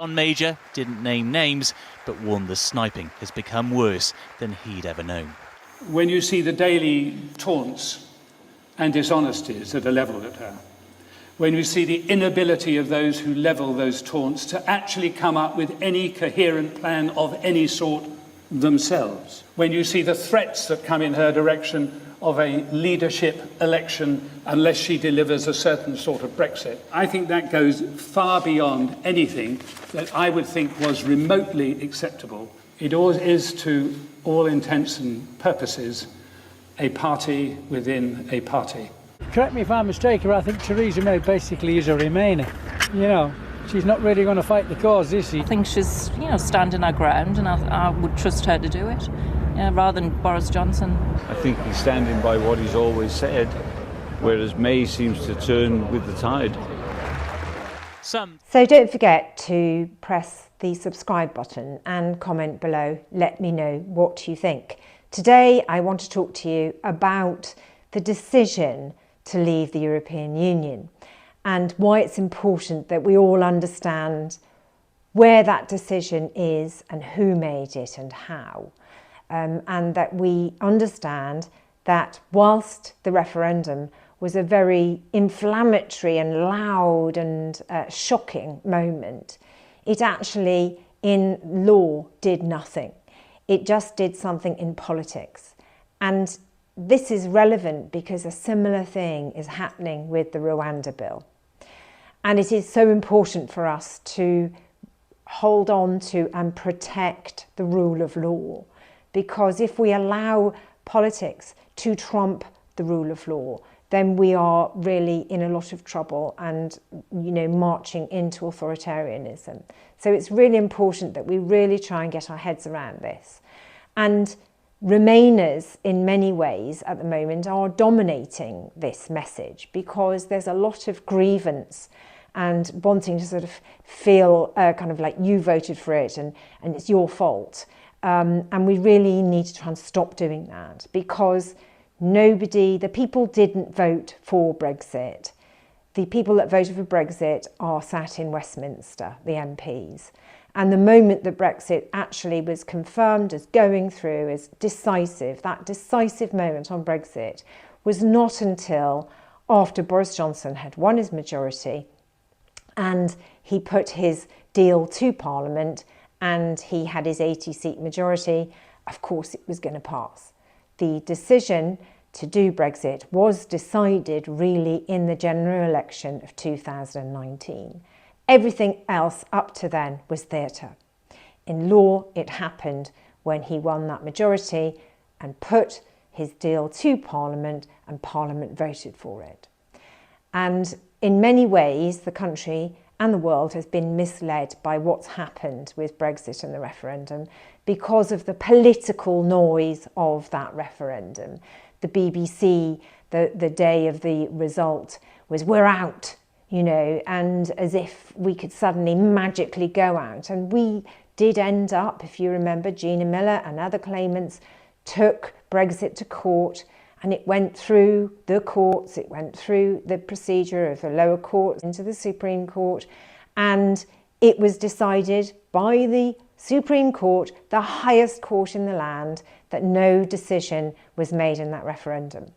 On Major didn't name names, but warned the sniping has become worse than he'd ever known. When you see the daily taunts and dishonesties that are levelled at her, when you see the inability of those who level those taunts to actually come up with any coherent plan of any sort themselves, when you see the threats that come in her direction of a leadership election unless she delivers a certain sort of Brexit, I think that goes far beyond anything that I would think was remotely acceptable. It is, to all intents and purposes, a party within a party. Correct me if I'm mistaken, I think Theresa May basically is a Remainer. You know, she's not really going to fight the cause, is she? I think she's, standing her ground, and I would trust her to do it, rather than Boris Johnson. I think he's standing by what he's always said, whereas May seems to turn with the tide. So don't forget to press the subscribe button and comment below. Let me know what you think. Today I want to talk to you about the decision to leave the European Union and why it's important that we all understand where that decision is and who made it and how. And that we understand that whilst the referendum was a very inflammatory and loud and shocking moment, it actually in law did nothing. It just did something in politics. And this is relevant because a similar thing is happening with the Rwanda bill. And it is so important for us to hold on to and protect the rule of law, because if we allow politics to trump the rule of law, then we are really in a lot of trouble and, marching into authoritarianism. So it's really important that we really try and get our heads around this. And Remainers, in many ways at the moment, are dominating this message because there's a lot of grievance and wanting to sort of feel kind of like you voted for it and it's your fault. And we really need to try and stop doing that, because the people didn't vote for Brexit. The people that voted for Brexit are sat in Westminster, the MPs. And the moment that Brexit actually was confirmed as going through as decisive, that decisive moment on Brexit was not until after Boris Johnson had won his majority and he put his deal to Parliament and he had his 80-seat majority. Of course it was going to pass. The decision to do Brexit was decided really in the general election of 2019. Everything else up to then was theatre. In law, it happened when he won that majority and put his deal to Parliament, and Parliament voted for it. And in many ways, the country and the world has been misled by what's happened with Brexit and the referendum because of the political noise of that referendum. The BBC, the day of the result, was "we're out," and as if we could suddenly magically go out. And we did end up, if you remember, Gina Miller and other claimants took Brexit to court, and it went through the courts, it went through the procedure of the lower courts into the Supreme Court, and it was decided by the Supreme Court, the highest court in the land, that no decision was made in that referendum.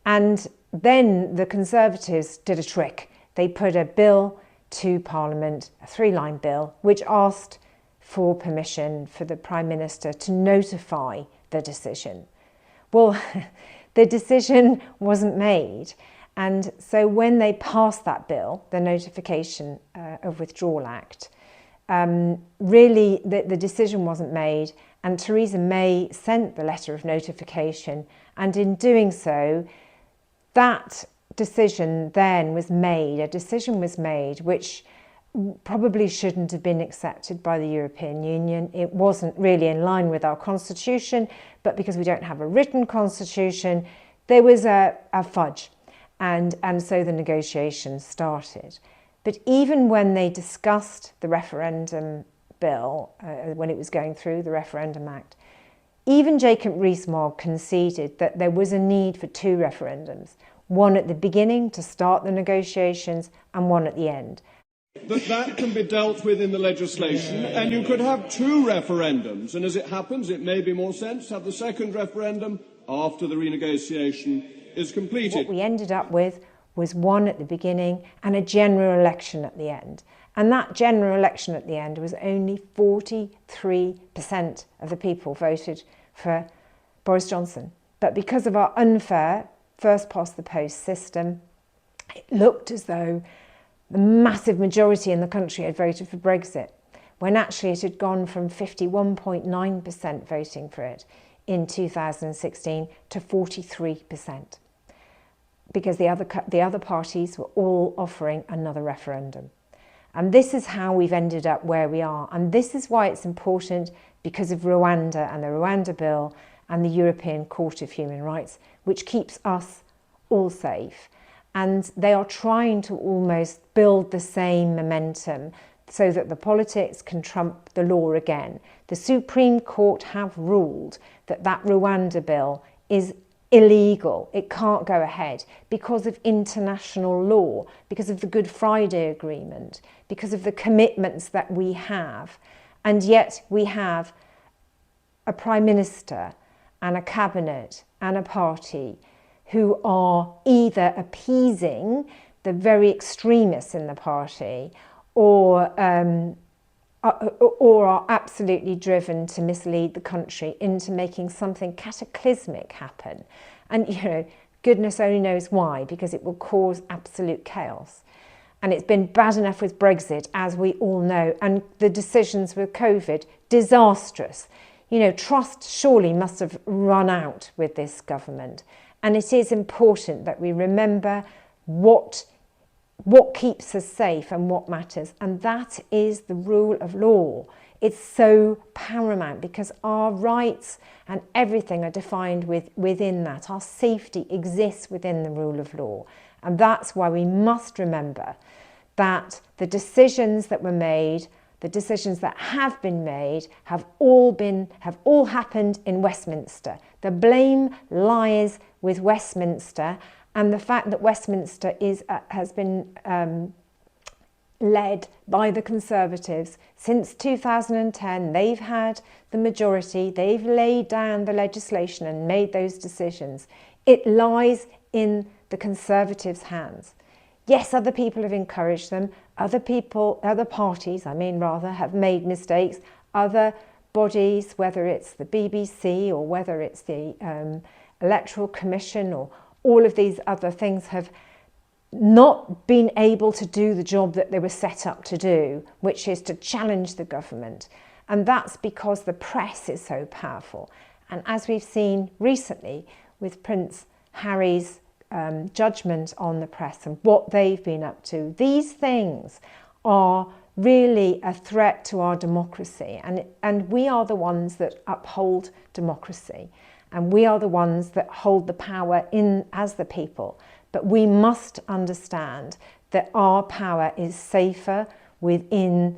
And then the Conservatives did a trick. They put a bill to Parliament, a 3-line bill, which asked for permission for the Prime Minister to notify the decision. Well, the decision wasn't made. And so when they passed that bill, the Notification of Withdrawal Act, really the decision wasn't made, and Theresa May sent the letter of notification, and in doing so, that decision then was made, a decision was made which probably shouldn't have been accepted by the European Union. It wasn't really in line with our constitution, but because we don't have a written constitution, there was a fudge, and so the negotiations started. But even when they discussed the referendum bill, when it was going through the Referendum Act, even Jacob Rees-Mogg conceded that there was a need for 2 referendums, one at the beginning to start the negotiations and one at the end. That can be dealt with in the legislation, and you could have 2 referendums, and as it happens, it may be more sense to have the second referendum after the renegotiation is completed. What we ended up with was one at the beginning and a general election at the end. And that general election at the end was only 43% of the people voted for Boris Johnson. But because of our unfair first past the post system, it looked as though the massive majority in the country had voted for Brexit, when actually it had gone from 51.9% voting for it in 2016 to 43%, because the other parties were all offering another referendum. And this is how we've ended up where we are. And this is why it's important, because of Rwanda and the Rwanda Bill and the European Court of Human Rights, which keeps us all safe. And they are trying to almost build the same momentum so that the politics can trump the law again. The Supreme Court have ruled that that Rwanda bill is illegal. It can't go ahead because of international law, because of the Good Friday Agreement, because of the commitments that we have. And yet we have a Prime Minister and a cabinet and a party who are either appeasing the very extremists in the party or are absolutely driven to mislead the country into making something cataclysmic happen. And, you know, goodness only knows why, because it will cause absolute chaos. And it's been bad enough with Brexit, as we all know, and the decisions with COVID, disastrous. You know, trust surely must have run out with this government. And it is important that we remember what keeps us safe and what matters. And that is the rule of law. It's so paramount because our rights and everything are defined within that. Our safety exists within the rule of law. And that's why we must remember that the decisions that were made, the decisions that have been made, have all happened in Westminster. The blame lies with Westminster, and the fact that Westminster has been led by the Conservatives since 2010. They've had the majority, they've laid down the legislation and made those decisions. It lies in the Conservatives' hands. Yes, other people have encouraged them, other parties, have made mistakes, other bodies, whether it's the BBC or whether it's the Electoral Commission or all of these other things, have not been able to do the job that they were set up to do, which is to challenge the government. And that's because the press is so powerful. And as we've seen recently with Prince Harry's judgment on the press and what they've been up to, these things are really a threat to our democracy. And we are the ones that uphold democracy. And we are the ones that hold the power in as the people. But we must understand that our power is safer within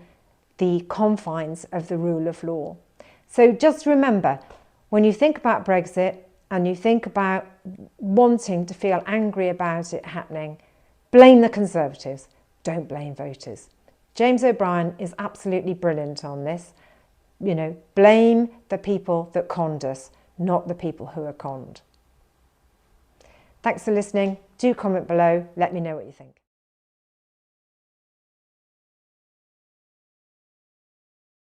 the confines of the rule of law. So just remember, when you think about Brexit and you think about wanting to feel angry about it happening, blame the Conservatives, don't blame voters. James O'Brien is absolutely brilliant on this. You know, blame the people that conned us, not the people who are conned. Thanks for listening. Do comment below. Let me know what you think.